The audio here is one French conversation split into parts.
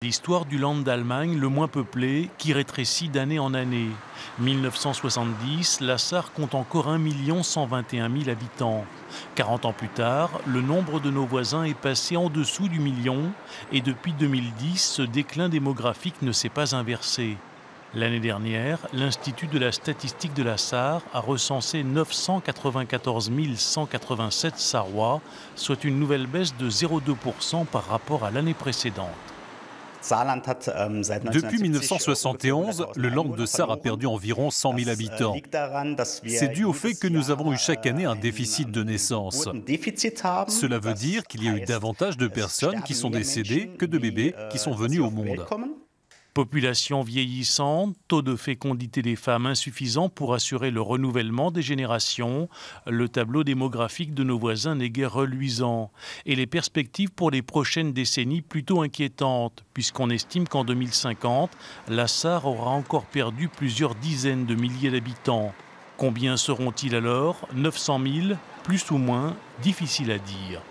L'histoire du Land d'Allemagne le moins peuplé qui rétrécit d'année en année. 1970, la Sarre compte encore 1 121 000 habitants. 40 ans plus tard, le nombre de nos voisins est passé en dessous du million et depuis 2010, ce déclin démographique ne s'est pas inversé. L'année dernière, l'Institut de la statistique de la Sarre a recensé 994 187 Sarrois, soit une nouvelle baisse de 0,2% par rapport à l'année précédente. Depuis 1971, le Land de Sarre a perdu environ 100 000 habitants. C'est dû au fait que nous avons eu chaque année un déficit de naissance. Cela veut dire qu'il y a eu davantage de personnes qui sont décédées que de bébés qui sont venus au monde. Population vieillissante, taux de fécondité des femmes insuffisant pour assurer le renouvellement des générations, le tableau démographique de nos voisins n'est guère reluisant. Et les perspectives pour les prochaines décennies plutôt inquiétantes, puisqu'on estime qu'en 2050, la Sarre aura encore perdu plusieurs dizaines de milliers d'habitants. Combien seront-ils alors? 900 000, plus ou moins, difficile à dire.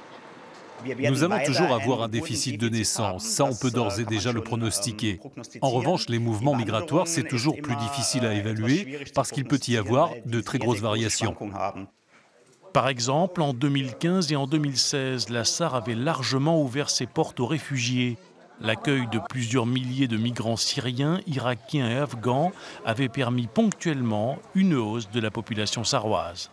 Nous allons toujours avoir un déficit de naissance, ça on peut d'ores et déjà le pronostiquer. En revanche, les mouvements migratoires, c'est toujours plus difficile à évaluer parce qu'il peut y avoir de très grosses variations. Par exemple, en 2015 et en 2016, la Sarre avait largement ouvert ses portes aux réfugiés. L'accueil de plusieurs milliers de migrants syriens, irakiens et afghans avait permis ponctuellement une hausse de la population sarroise.